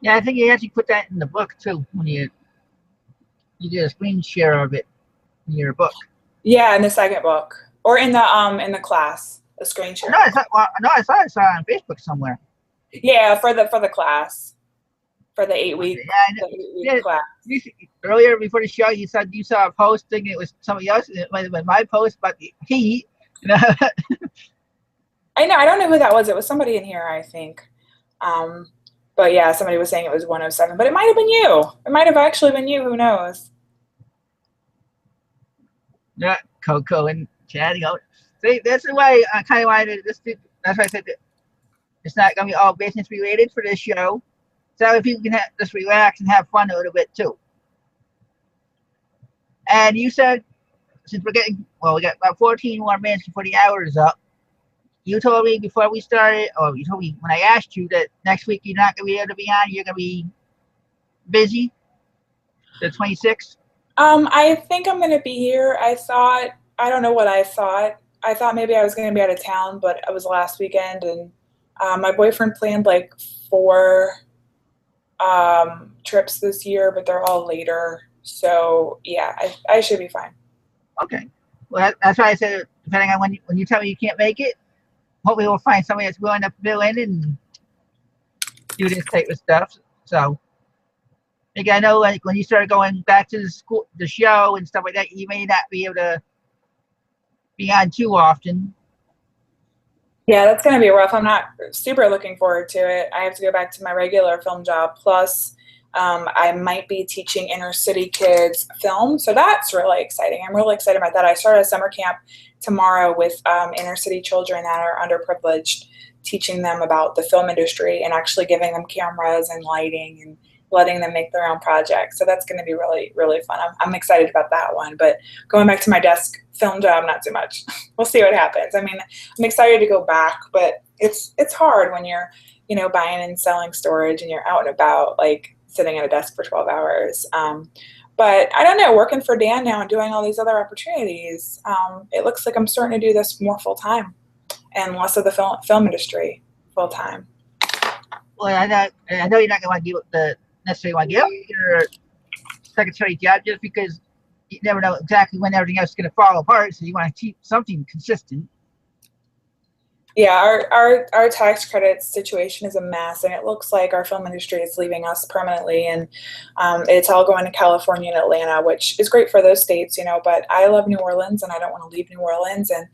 Yeah, I think you actually put that in the book too, when you did a screen share of it in your book. Yeah, in the second book, or in the class, the screen share. I saw it on Facebook somewhere. Yeah, for the class, for the 8 week, class. Earlier before the show, you said you saw a post thinking it was somebody else. It might have been my post about the heat. I know. I don't know who that was. It was somebody in here, I think. But yeah, somebody was saying it was 107. But it might have been you. It might have actually been you. Who knows? Yeah, Coco and Chad. See, that's why I kind of wanted to. That's why I said that it's not going to be all business related for this show. So if you can just relax and have fun a little bit too. And you said, since we're getting, well, we got about 14 more minutes before the hour is up. You told me before we started, or you told me when I asked you that next week you're not going to be able to be on, you're going to be busy, the 26th. I think I'm going to be here. I don't know what I thought. I thought maybe I was going to be out of town, but it was last weekend, and my boyfriend planned like 4 trips this year, but they're all later. So yeah, I should be fine. Okay. Well, that's why I said, depending on when you tell me you can't make it, hopefully we'll find somebody that's willing to fill in and do this type of stuff. So, like, I know, like, when you start going back to the show and stuff like that, you may not be able to be on too often. Yeah, that's going to be rough. I'm not super looking forward to it. I have to go back to my regular film job. Plus, I might be teaching inner city kids film. So that's really exciting. I'm really excited about that. I started a summer camp tomorrow with inner city children that are underprivileged, teaching them about the film industry and actually giving them cameras and lighting and letting them make their own projects. So that's going to be really, really fun. I'm excited about that one. But going back to my desk film job, not so much. We'll see what happens. I mean, I'm excited to go back, but it's hard when you're, buying and selling storage and you're out and about, like sitting at a desk for 12 hours. But I don't know, working for Dan now and doing all these other opportunities, it looks like I'm starting to do this more full time and less of the film industry full time. Well, I know you're not going to want to give up necessarily want to give up your secretary job just because you never know exactly when everything else is going to fall apart. So you want to keep something consistent. Yeah, our tax credits situation is a mess, and it looks like our film industry is leaving us permanently, and it's all going to California and Atlanta, which is great for those states, but I love New Orleans, and I don't want to leave New Orleans, and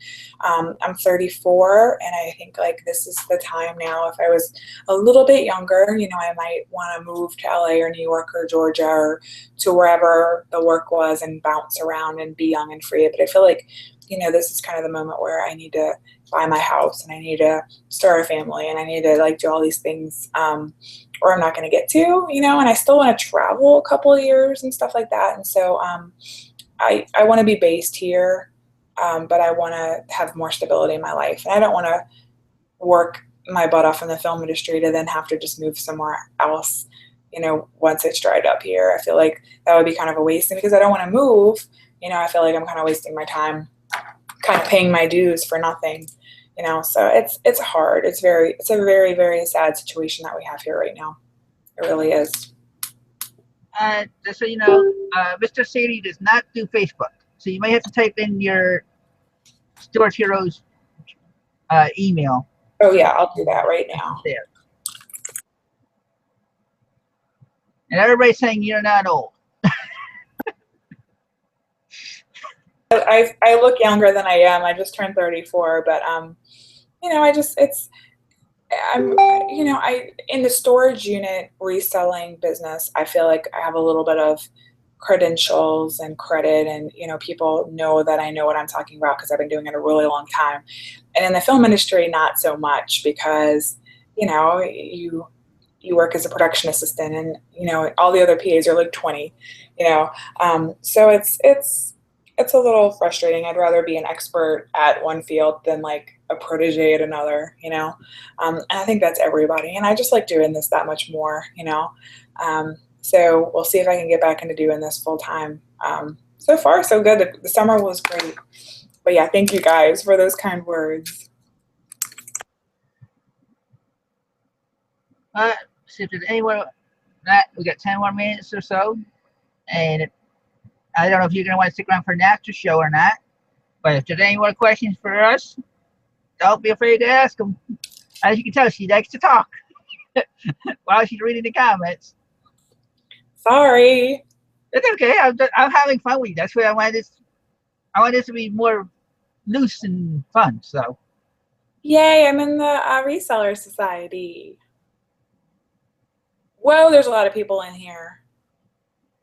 I'm 34, and I think, like, this is the time now. If I was a little bit younger, I might want to move to LA or New York or Georgia or to wherever the work was and bounce around and be young and free, but I feel like, this is kind of the moment where I need to buy my house and I need to start a family and I need to, like, do all these things or I'm not going to get to, and I still want to travel a couple of years and stuff like that. And so I want to be based here, but I want to have more stability in my life. And I don't want to work my butt off in the film industry to then have to just move somewhere else, once it's dried up here. I feel like that would be kind of a waste. And because I don't want to move, I feel like I'm kind of wasting my time kind of paying my dues for nothing, so it's hard. It's a very, very sad situation that we have here right now. It really is. Just so you know, Mr. Sadie does not do Facebook, so you may have to type in your Storage Heroes email. Oh yeah, I'll do that right now. There. And everybody's saying you're not old. I look younger than I am. I just turned 34, but I'm in the storage unit reselling business, I feel like I have a little bit of credentials and credit, and people know that I know what I'm talking about because I've been doing it a really long time. And in the film industry, not so much, because you work as a production assistant, and all the other PAs are like 20, so it's a little frustrating. I'd rather be an expert at one field than like a protege at another, and I think that's everybody. And I just like doing this that much more, so we'll see if I can get back into doing this full time. So far, so good. The summer was great. But yeah, thank you guys for those kind words. So if there's anyone that we got 10 more minutes or so, and I don't know if you're going to want to stick around for an after show or not, but if there's any more questions for us, don't be afraid to ask them. As you can tell, she likes to talk while she's reading the comments. Sorry. It's okay. I'm having fun with you. That's why I want this to be more loose and fun. So. Yay! I'm in the reseller society. Whoa, there's a lot of people in here.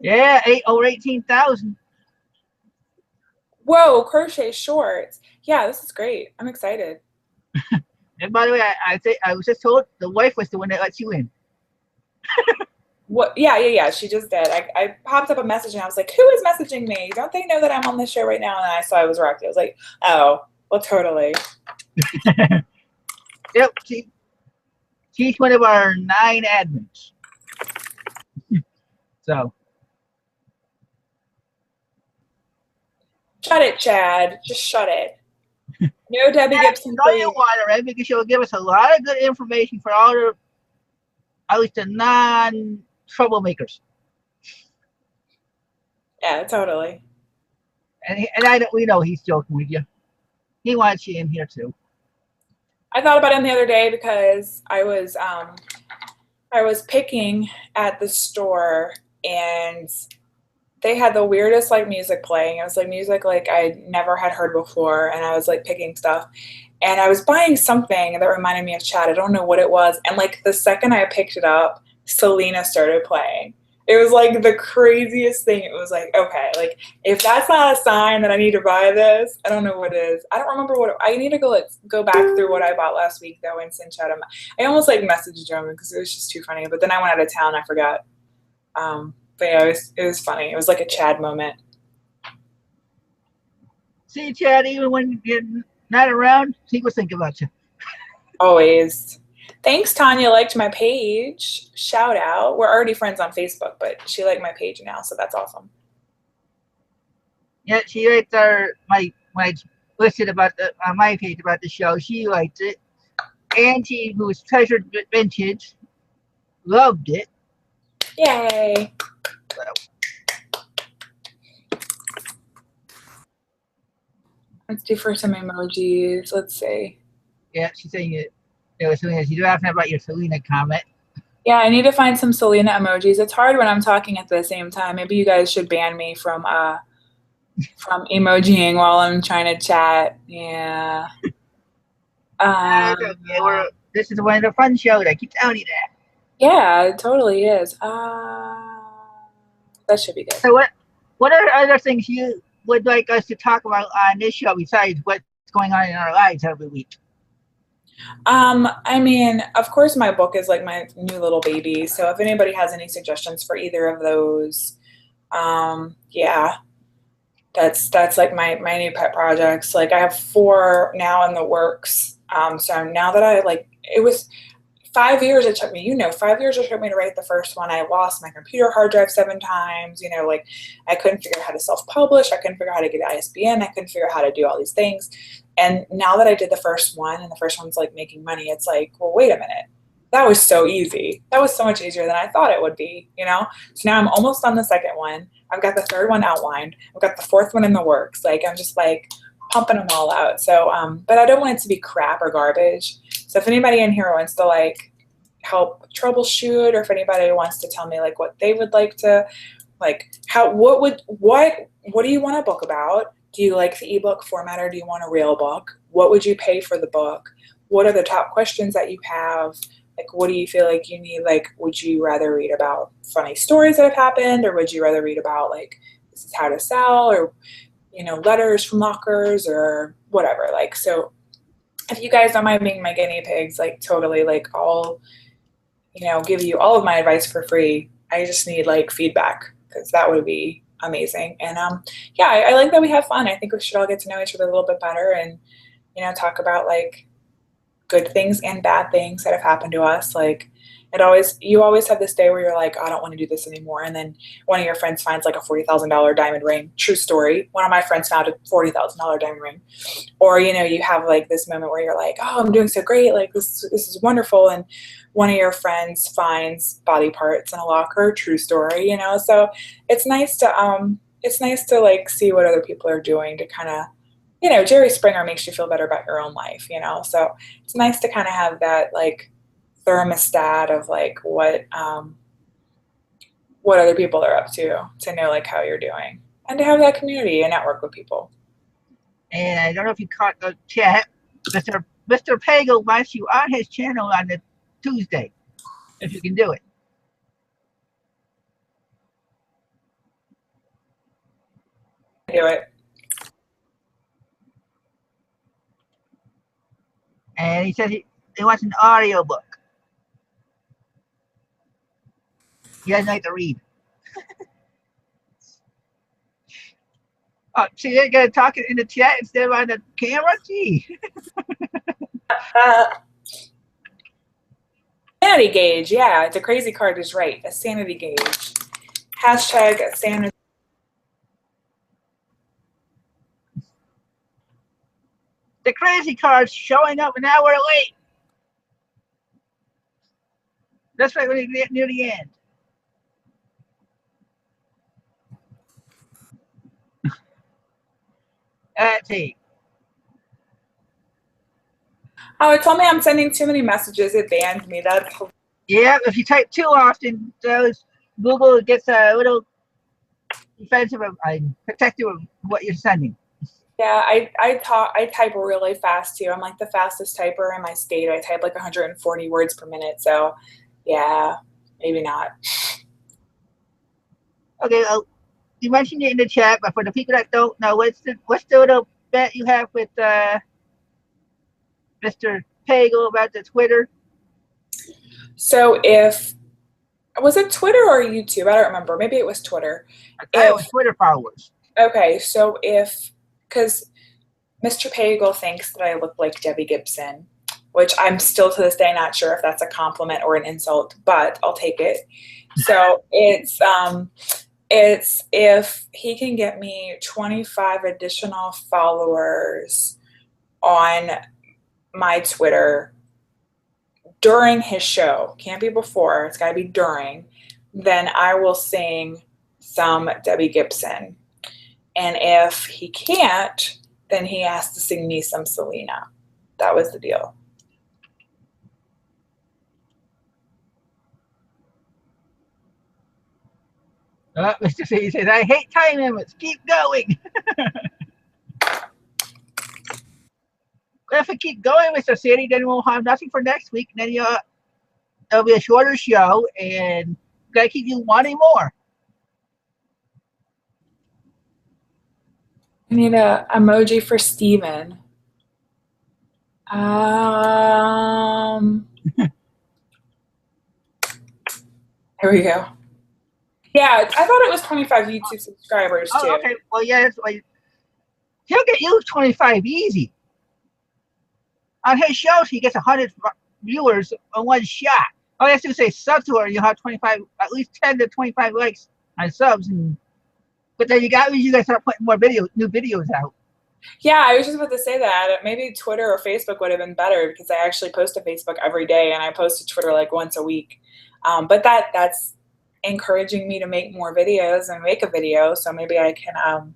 Yeah, over 18,000. Whoa, crochet shorts. Yeah, this is great. I'm excited. And by the way, I was just told the wife was the one that lets you in. What? Yeah. She just did. I popped up a message and I was like, "Who is messaging me? Don't they know that I'm on this show right now?" And I saw I was Rocky. I was like, "Oh, well, totally." Yep, she's one of our 9 admins. So Shut it, Chad. Just shut it. No Debbie Gibson know for you you. want her, right? Because she'll give us a lot of good information for all the, at least the non-troublemakers. Yeah, totally. And we know he's joking with you. He wants you in here too. I thought about him the other day because I was picking at the store and they had the weirdest like music playing. It was like music like I never had heard before, and I was like picking stuff. And I was buying something that reminded me of Chad. I don't know what it was. And like the second I picked it up, Selena started playing. It was like the craziest thing. It was like, okay, like if that's not a sign that I need to buy this, I don't know what is. I don't remember I need to go back through what I bought last week though and send Chad. I almost like messaged him because it was just too funny. But then I went out of town. I forgot. But yeah, it was funny. It was like a Chad moment. See, Chad, even when you're not around, he was thinking about you. Always. Thanks, Tanya liked my page. Shout out. We're already friends on Facebook, but she liked my page now, so that's awesome. Yeah, she liked my when I listed about on my page about the show. She liked it. Angie, who was Treasured Vintage, loved it. Yay. Let's do for some emojis. Let's see. Yeah, she's saying it. Selena, she's laughing about your Selena comment. Yeah, I need to find some Selena emojis. It's hard when I'm talking at the same time. Maybe you guys should ban me from emojiing while I'm trying to chat. Yeah. Okay. This is one of the fun shows. I keep telling you that. Yeah, it totally is. That should be good. So what are other things you would like us to talk about on this show besides what's going on in our lives every week? I mean, of course, my book is like my new little baby. So if anybody has any suggestions for either of those, yeah, that's like my new pet projects. Like I have 4 now in the works. So now that it was 5 years it took me, 5 years it took me to write the first one. I lost my computer hard drive 7 times, like I couldn't figure out how to self-publish. I couldn't figure out how to get ISBN. I couldn't figure out how to do all these things. And now that I did the first one and the first one's like making money, it's like, well, wait a minute. That was so easy. That was so much easier than I thought it would be, So now I'm almost on the second one. I've got the third one outlined. I've got the fourth one in the works. Like I'm just like pumping them all out. So, but I don't want it to be crap or garbage. So if anybody in here wants to like help troubleshoot, or if anybody wants to tell me like what they would like to, like what do you want a book about? Do you like the ebook format or do you want a real book? What would you pay for the book? What are the top questions that you have? Like, what do you feel like you need? Like, would you rather read about funny stories that have happened, or would you rather read about like this is how to sell, or letters from lockers, or whatever? Like, so if you guys don't mind being my guinea pigs, like totally, like I'll give you all of my advice for free. I just need like feedback because that would be amazing. And yeah, I like that we have fun. I think we should all get to know each other a little bit better and talk about like good things and bad things that have happened to us. Like you always have this day where you're like, I don't want to do this anymore. And then one of your friends finds like a $40,000 diamond ring. True story. One of my friends found a $40,000 diamond ring. Or, you have like this moment where you're like, oh, I'm doing so great. Like this is wonderful. And one of your friends finds body parts in a locker. True story, So it's nice to like see what other people are doing to kind of, Jerry Springer makes you feel better about your own life, So it's nice to kind of have that like thermostat of like what other people are up to know like how you're doing, and to have that community and network with people. And I don't know if you caught the chat. Mr. Pago wants you on his channel on the Tuesday, if you can do it. Do it. And he said he wants an audio book. He doesn't like to read. Oh, see, they're gonna talk it in the chat instead of on the camera. Gee. Uh, sanity gauge, yeah, it's a crazy card is right. A sanity gauge. Hashtag sanity. The crazy card's showing up an hour late. That's right when you get near the end. Let's see. Oh, it told me I'm sending too many messages. It banned me. That's Yeah, if you type too often, those Google gets a little defensive of protective of what you're sending. yeah. I type really fast too. I'm like the fastest typer in my state. I type like 140 words per minute. So, yeah, maybe not. Okay, you mentioned it in the chat, but for the people that don't know, what's the little bet you have with Mr. Pagel about the Twitter? So was it Twitter or YouTube? I don't remember. Maybe it was Twitter. I thought it was Twitter followers. Okay, so because Mr. Pagel thinks that I look like Debbie Gibson, which I'm still to this day not sure if that's a compliment or an insult, but I'll take it. So it's if he can get me 25 additional followers on my Twitter during his show, can't be before, it's got to be during, then I will sing some Debbie Gibson. And if he can't, then he has to sing me some Selena. That was the deal. Mr. C says, I hate time limits. Keep going. If we keep going, Mr. City, then we'll have nothing for next week. And then it'll be a shorter show, and gotta keep you wanting more. I need a emoji for Steven. Here we go. Yeah, I thought it was 25 YouTube subscribers too. Oh, okay. Well, yeah, that's why he'll get you 25 easy. On his shows, he gets 100 viewers on one shot. All you have to say sub to her, you'll have 25, at least 10 to 25 likes on subs. But then you guys start putting more new videos out. Yeah, I was just about to say that. Maybe Twitter or Facebook would have been better because I actually post to Facebook every day and I post to Twitter like once a week. But that's encouraging me to make more videos and make a video. So maybe I can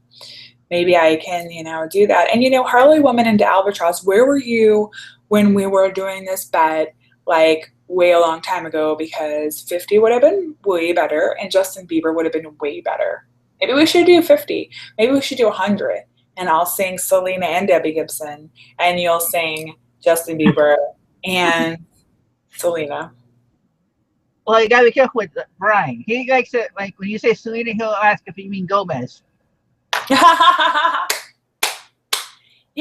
do that. And Harley Woman into Albatross, where were you when we were doing this bet like way a long time ago? Because 50 would have been way better and Justin Bieber would have been way better. Maybe we should do 50. Maybe we should do 100. And I'll sing Selena and Debbie Gibson, and you'll sing Justin Bieber and Selena. Well, you gotta be careful with Brian. He likes it, like when you say Selena, he'll ask if you mean Gomez. Yeah,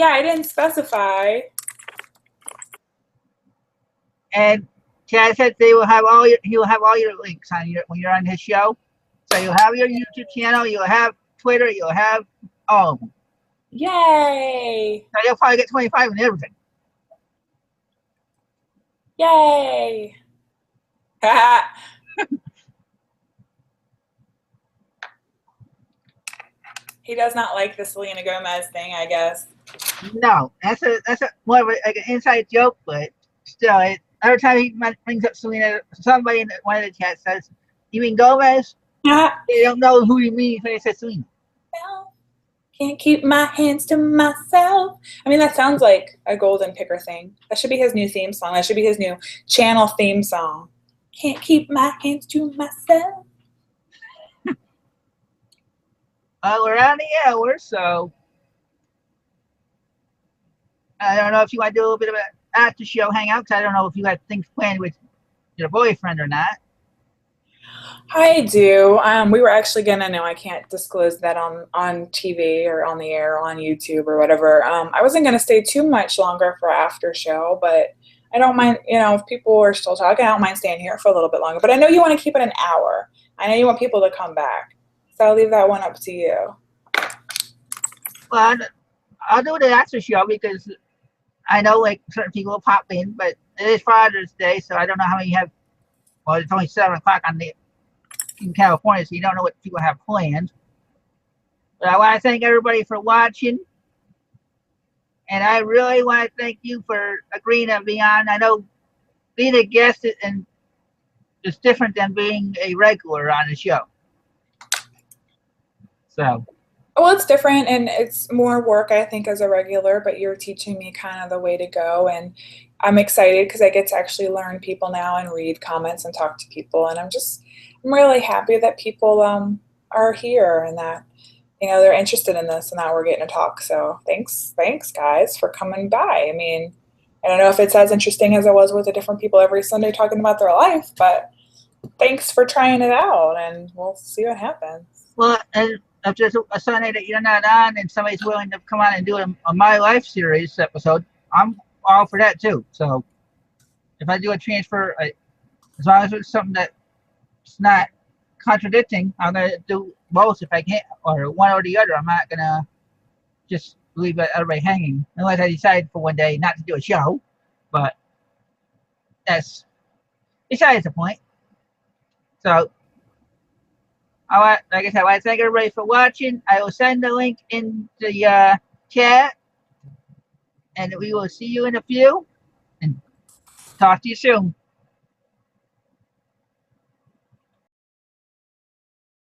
I didn't specify. And Chad said he will have all your links on when you're on his show. So you'll have your YouTube channel, you'll have Twitter, you'll have all of them. Yay! So you'll probably get 25 and everything. Yay! He does not like the Selena Gomez thing, I guess. No, that's a more of like an inside joke, but still, every time he brings up Selena, somebody in one of the chats says, "You mean Gomez?" Yeah. They don't know who you mean when they say Selena. Can't keep my hands to myself. I mean, that sounds like a Golden Picker thing. That should be his new theme song. That should be his new channel theme song. Can't keep my hands to myself. We're on the hour, so I don't know if you want to do a little bit of an after show hangout, because I don't know if you had things planned with your boyfriend or not. I do. We were actually gonna. No, I can't disclose that on TV or on the air or on YouTube or whatever. I wasn't gonna stay too much longer for after show, but I don't mind, if people are still talking, I don't mind staying here for a little bit longer. But I know you want to keep it an hour. I know you want people to come back. So I'll leave that one up to you. Well, I'll do the after show because I know like certain people will pop in, but it is Father's Day, so I don't know how many have. Well, it's only 7 o'clock in California, so you don't know what people have planned. But I want to thank everybody for watching, and I really want to thank you for agreeing to be on. I know being a guest is different than being a regular on the show. So. Well, it's different and it's more work, I think, as a regular, but you're teaching me kind of the way to go. And I'm excited because I get to actually learn people now and read comments and talk to people. And I'm really happy that people are here and that, they're interested in this and that we're getting to talk. So thanks guys for coming by. I mean, I don't know if it's as interesting as it was with the different people every Sunday talking about their life, but thanks for trying it out and we'll see what happens. Well, and if there's a Sunday that you're not on and somebody's willing to come on and do a My Life series episode, I'm all for that too. So if I do a transfer, as long as it's something that's not contradicting, I'm going to do both if I can, or one or the other. I'm not going to just leave everybody hanging unless I decide for one day not to do a show. But that's besides the point. So, like I said, I want to thank everybody for watching. I will send the link in the chat, and we will see you in a few. And talk to you soon.